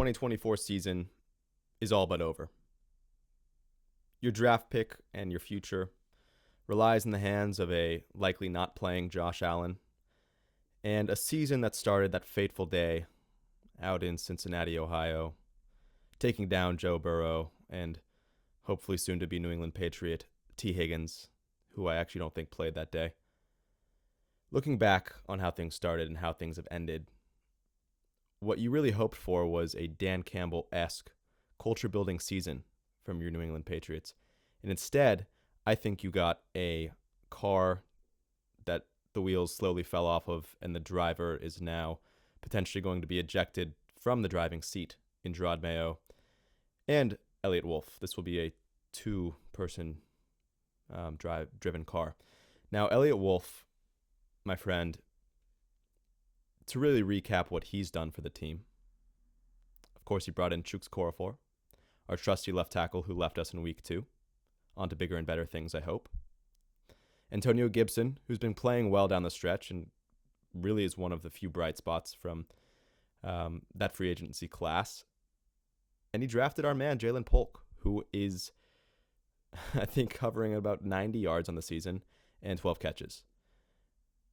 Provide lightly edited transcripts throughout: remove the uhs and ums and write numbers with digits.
2024 season is all but over. Your draft pick and your future relies in the hands of a likely not playing Josh Allen and a season that started that fateful day out in Cincinnati, Ohio, taking down Joe Burrow and hopefully soon to be New England Patriot T. Higgins, who I actually don't think played that day. Looking back on how things started and how things have ended, what you really hoped for was a Dan Campbell-esque culture-building season from your New England Patriots. And instead, I think you got a car that the wheels slowly fell off of, and the driver is now potentially going to be ejected from the driving seat in Gerard Mayo and Elliott Wolf. This will be a two-person driven car. Now, Elliott Wolf, my friend, to really recap what he's done for the team, of course, he brought in Chuks Korafor, our trusty left tackle who left us in week 2, on to bigger and better things, I hope. Antonio Gibson, who's been playing well down the stretch and really is one of the few bright spots from that free agency class. And he drafted our man, Jalen Polk, who is, I think, covering about 90 yards on the season and 12 catches.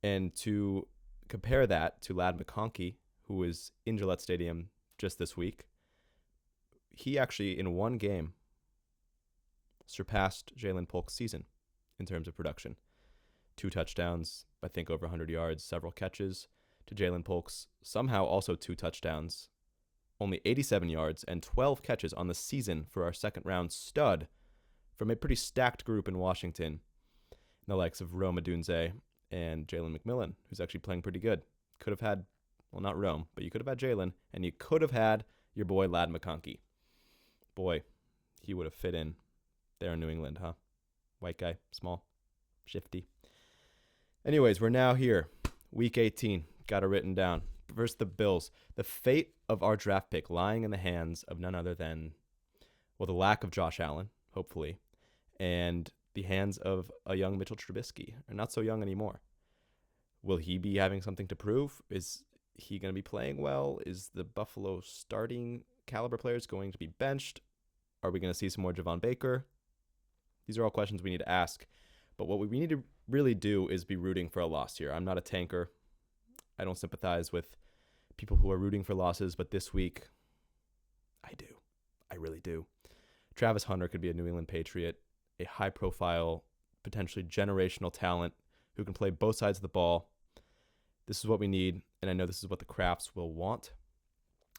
And to compare that to Ladd McConkey, who was in Gillette Stadium just this week, he actually, in one game, surpassed Jalen Polk's season in terms of production. 2 touchdowns, I think over 100 yards, several catches, to Jalen Polk's somehow also 2 touchdowns, only 87 yards, and 12 catches on the season for our second-round stud from a pretty stacked group in Washington, the likes of Rome Odunze and Jalen McMillan, who's actually playing pretty good. Could have had, well, not Rome, but you could have had Jalen, and you could have had your boy Ladd McConkey. Boy, he would have fit in there in New England, huh? White guy, small, shifty. Anyways, we're now here, week 18, got it written down. Versus the Bills, the fate of our draft pick lying in the hands of none other than, well, the lack of Josh Allen, hopefully, and the hands of a young Mitchell Trubisky, or not so young anymore. Will he be having something to prove? Is he going to be playing well? Is the Buffalo starting caliber players going to be benched? Are we going to see some more Javon Baker? These are all questions we need to ask. But what we need to really do is be rooting for a loss here. I'm not a tanker. I don't sympathize with people who are rooting for losses, but this week, I do. I really do. Travis Hunter could be a New England Patriot, a high-profile, potentially generational talent who can play both sides of the ball. This is what we need, and I know this is what the Crafts will want.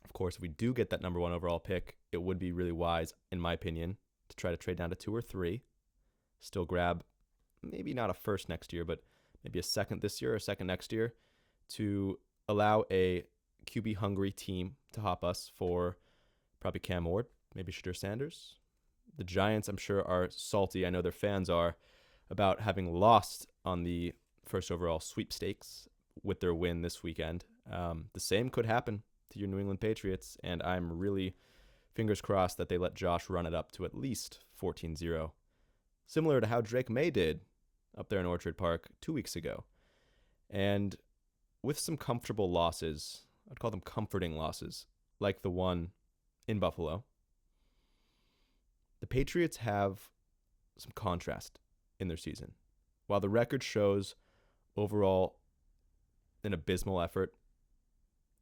Of course, if we do get that number 1 overall pick, it would be really wise, in my opinion, to try to trade down to 2 or 3, still grab maybe not a first next year, but maybe a second this year or a second next year, to allow a QB-hungry team to hop us for probably Cam Ward, maybe Shadur Sanders. The Giants, I'm sure, are salty. I know their fans are about having lost on the first overall sweepstakes with their win this weekend. The same could happen to your New England Patriots, and I'm really fingers crossed that they let Josh run it up to at least 14-0, similar to how Drake May did up there in Orchard Park 2 weeks ago. And with some comfortable losses, I'd call them comforting losses, like the one in Buffalo, the Patriots have some contrast in their season. While the record shows overall an abysmal effort,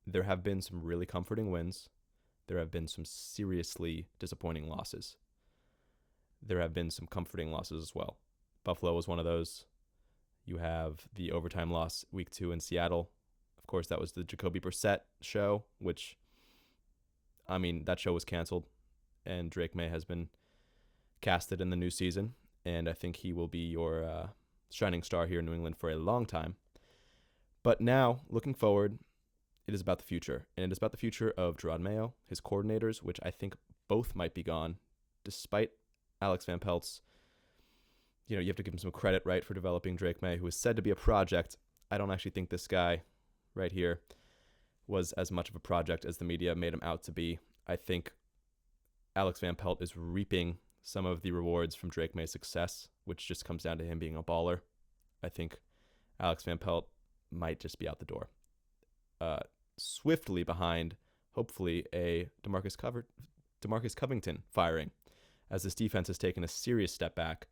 there have been some really comforting wins. There have been some seriously disappointing losses. There have been some comforting losses as well. Buffalo was one of those. You have the overtime loss week 2 in Seattle. Of course, that was the Jacoby Brissett show, which, I mean, that show was canceled, and Drake May has been casted in the new season, and I think he will be your shining star here in New England for a long time. But now, looking forward, it is about the future, and it is about the future of Gerard Mayo, his coordinators, which I think both might be gone, despite Alex Van Pelt's, you have to give him some credit, right, for developing Drake May, who is said to be a project. I don't actually think this guy right here was as much of a project as the media made him out to be. I think Alex Van Pelt is reaping some of the rewards from Drake May's success, which just comes down to him being a baller. I think Alex Van Pelt might just be out the door. Swiftly behind hopefully a DeMarcus Covington firing, as this defense has taken a serious step back.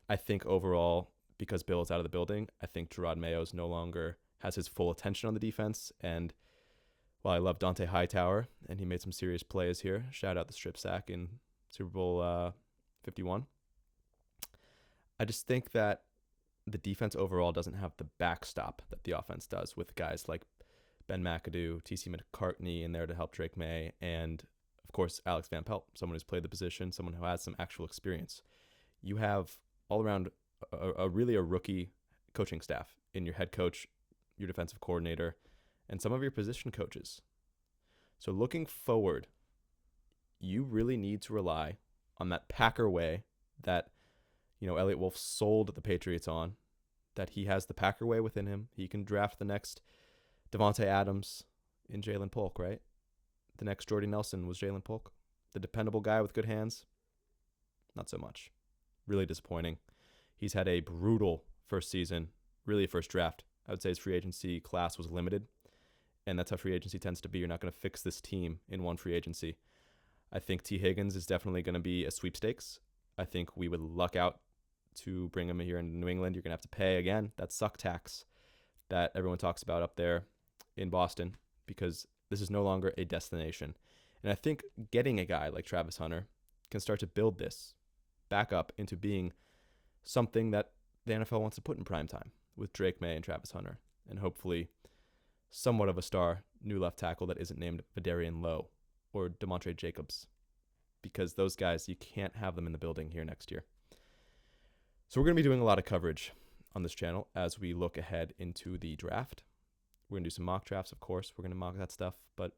I think overall, because Bill is out of the building, I think Gerard Mayo's no longer has his full attention on the defense. And while I love Dante Hightower, and he made some serious plays here, shout out the strip sack in Super Bowl 51, I just think that the defense overall doesn't have the backstop that the offense does, with guys like Ben McAdoo, T.C. McCartney in there to help Drake May, and of course Alex Van Pelt, someone who's played the position, someone who has some actual experience. You have all around a rookie coaching staff in your head coach, your defensive coordinator, and some of your position coaches. So looking forward, you really need to rely on that Packer way that Elliot Wolf sold the Patriots on, that he has the Packer way within him. He can draft the next Devontae Adams in Jalen Polk, right? The next Jordy Nelson was Jalen Polk. The dependable guy with good hands, not so much. Really disappointing. He's had a brutal first season, really a first draft. I would say his free agency class was limited, and that's how free agency tends to be. You're not going to fix this team in one free agency. I think T. Higgins is definitely going to be a sweepstakes. I think we would luck out to bring him here in New England. You're going to have to pay, again, that suck tax that everyone talks about up there in Boston, because this is no longer a destination. And I think getting a guy like Travis Hunter can start to build this back up into being something that the NFL wants to put in prime time with Drake May and Travis Hunter, and hopefully somewhat of a star new left tackle that isn't named Vidarian Lowe or Demontre Jacobs, because those guys, you can't have them in the building here next year. So we're going to be doing a lot of coverage on this channel as we look ahead into the draft. We're going to do some mock drafts, of course. We're going to mock that stuff, but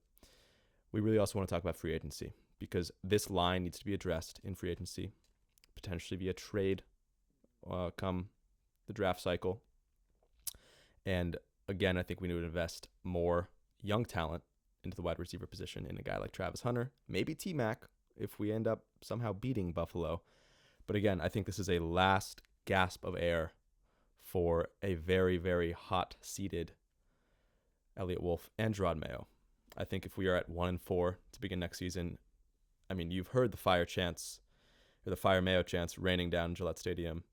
we really also want to talk about free agency, because this line needs to be addressed in free agency, potentially via trade come the draft cycle. And again, I think we need to invest more young talent into the wide receiver position in a guy like Travis Hunter, maybe T-Mac if we end up somehow beating Buffalo. But again, I think this is a last gasp of air for a very, very hot-seated Elliot Wolf and Gerard Mayo. I think if we are at 1-4 to begin next season, I mean, you've heard the fire chants, or the fire Mayo chants raining down Gillette Stadium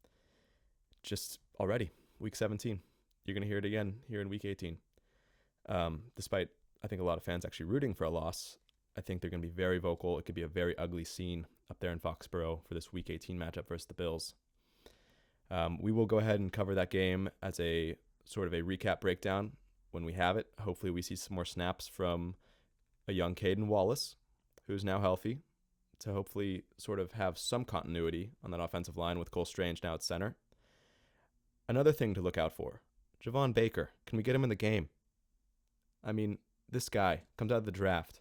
just already, week 17. You're going to hear it again here in week 18. Despite, I think, a lot of fans actually rooting for a loss, I think they're going to be very vocal. It could be a very ugly scene up there in Foxborough for this week 18 matchup versus the Bills. We will go ahead and cover that game as a sort of a recap breakdown when we have it. Hopefully we see some more snaps from a young Caden Wallace, who's now healthy, to hopefully sort of have some continuity on that offensive line with Cole Strange now at center. Another thing to look out for, Javon Baker. Can we get him in the game? I mean, this guy comes out of the draft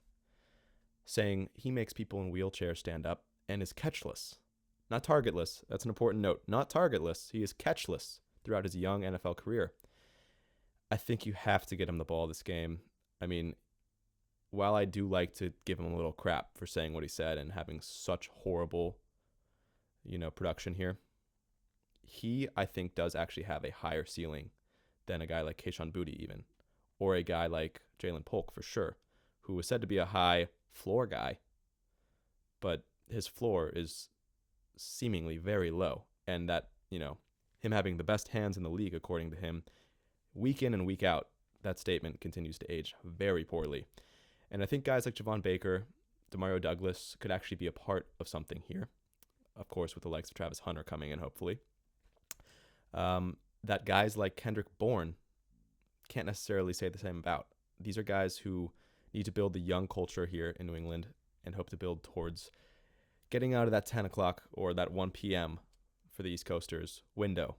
saying he makes people in wheelchairs stand up and is catchless. Not targetless. That's an important note. Not targetless. He is catchless throughout his young NFL career. I think you have to get him the ball this game. I mean, while I do like to give him a little crap for saying what he said and having such horrible, production here, he, I think, does actually have a higher ceiling than a guy like Kayshon Boutte even, or a guy like Jalen Polk for sure, who was said to be a high floor guy, but his floor is seemingly very low. And that, him having the best hands in the league, according to him, week in and week out, that statement continues to age very poorly. And I think guys like Javon Baker, Demario Douglas could actually be a part of something here. Of course, with the likes of Travis Hunter coming in, hopefully. That guys like Kendrick Bourne can't necessarily say the same about. These are guys who need to build the young culture here in New England and hope to build towards getting out of that 10 o'clock or that 1 p.m. for the East Coasters window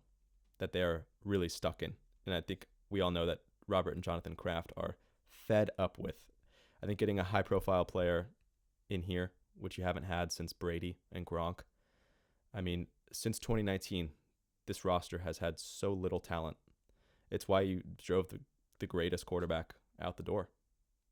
that they're really stuck in. And I think we all know that Robert and Jonathan Kraft are fed up with. I think getting a high-profile player in here, which you haven't had since Brady and Gronk. I mean, since 2019, this roster has had so little talent. It's why you drove the greatest quarterback out the door.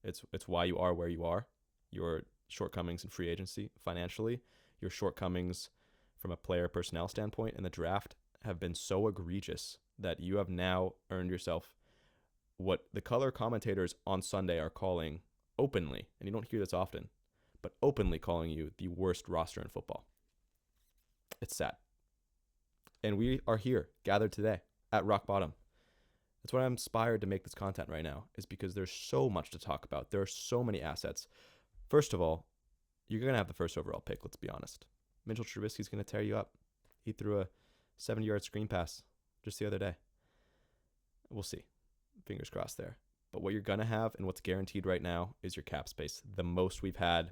It's why you are where you are. Your shortcomings in free agency financially, your shortcomings from a player personnel standpoint in the draft have been so egregious that you have now earned yourself what the color commentators on Sunday are calling openly, and you don't hear this often, but openly calling you the worst roster in football. It's sad. And we are here, gathered today, at rock bottom. That's why I'm inspired to make this content right now, is because there's so much to talk about. There are so many assets. First of all, you're going to have the first overall pick, let's be honest. Mitchell Trubisky's going to tear you up. He threw a 70-yard screen pass just the other day. We'll see. Fingers crossed there. But what you're going to have and what's guaranteed right now is your cap space. The most we've had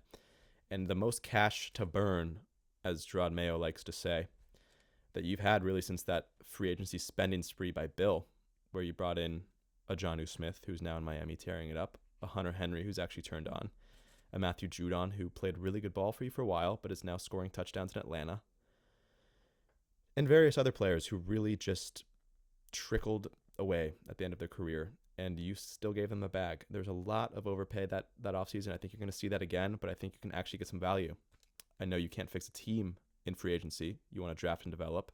and the most cash to burn, as Gerard Mayo likes to say, that you've had really since that free agency spending spree by Bill, where you brought in a Jonnu Smith, who's now in Miami tearing it up, a Hunter Henry, who's actually turned on, a Matthew Judon, who played really good ball for you for a while, but is now scoring touchdowns in Atlanta, and various other players who really just trickled away at the end of their career, and you still gave them a bag. There's a lot of overpay that offseason. I think you're going to see that again, but I think you can actually get some value. I know you can't fix a team in free agency. You want to draft and develop,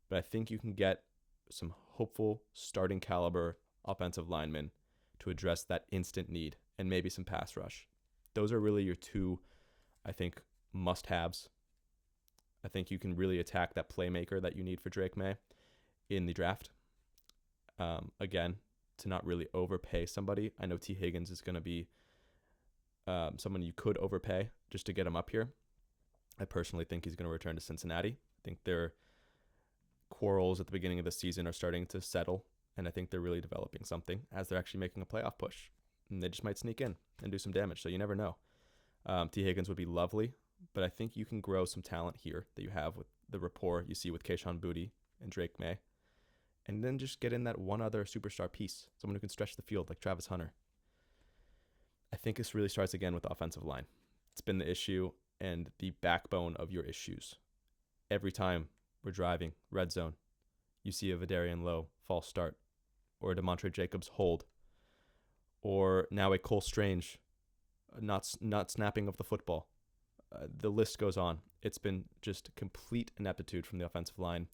but I think you can get some hopeful starting caliber offensive linemen to address that instant need, and maybe some pass rush. Those are really your two, I think, must-haves. I think you can really attack that playmaker that you need for Drake May in the draft. Again, to not really overpay somebody. I know T. Higgins is going to be someone you could overpay just to get him up here. I personally think he's going to return to Cincinnati. I think their quarrels at the beginning of the season are starting to settle, and I think they're really developing something as they're actually making a playoff push. And they just might sneak in and do some damage, so you never know. T. Higgins would be lovely, but I think you can grow some talent here that you have with the rapport you see with Kayshon Boutte and Drake May, and then just get in that one other superstar piece, someone who can stretch the field like Travis Hunter. I think this really starts again with the offensive line. It's been the issue and the backbone of your issues. Every time we're driving, red zone, you see a Vidarian Lowe false start, or a DeMontre Jacobs hold, or now a Cole Strange not snapping of the football. The list goes on. It's been just complete ineptitude from the offensive line.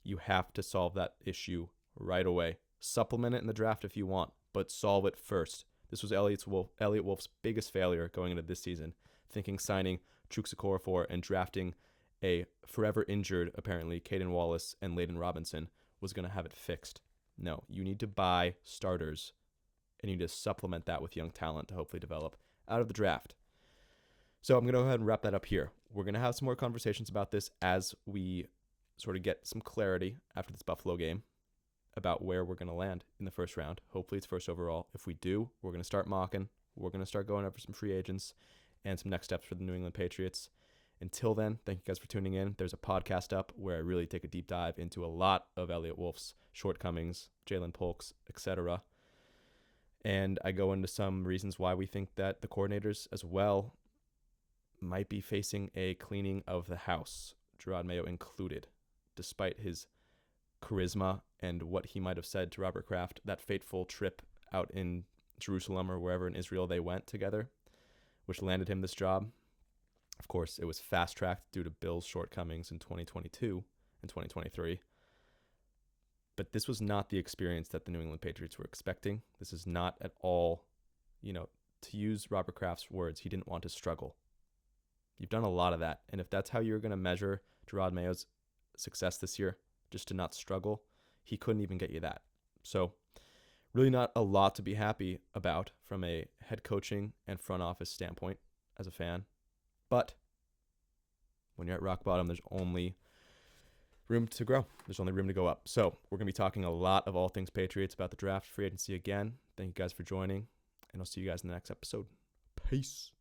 You have to solve that issue right away. Supplement it in the draft if you want, but solve it first. This was Elliot Wolf's biggest failure going into this season, thinking signing Chukwuezekorfor and drafting a forever injured, apparently, Caden Wallace and Layden Robinson was going to have it fixed. No, you need to buy starters, and you need to supplement that with young talent to hopefully develop out of the draft. So I'm going to go ahead and wrap that up here. We're going to have some more conversations about this as we sort of get some clarity after this Buffalo game about where we're going to land in the first round. Hopefully it's first overall. If we do, we're going to start mocking. We're going to start going over some free agents and some next steps for the New England Patriots. Until then, thank you guys for tuning in. There's a podcast up where I really take a deep dive into a lot of Elliot Wolf's shortcomings, Jalen Polk's, etc. And I go into some reasons why we think that the coordinators as well might be facing a cleaning of the house, Gerard Mayo included, despite his charisma and what he might have said to Robert Kraft, that fateful trip out in Jerusalem or wherever in Israel they went together, which landed him this job. Of course, it was fast-tracked due to Bill's shortcomings in 2022 and 2023. But this was not the experience that the New England Patriots were expecting. This is not at all, to use Robert Kraft's words, he didn't want to struggle. You've done a lot of that. And if that's how you're going to measure Gerard Mayo's success this year, just to not struggle, he couldn't even get you that. So really not a lot to be happy about from a head coaching and front office standpoint as a fan. But when you're at rock bottom, there's only room to grow. There's only room to go up. So we're going to be talking a lot of all things Patriots about the draft, free agency again. Thank you guys for joining, and I'll see you guys in the next episode. Peace.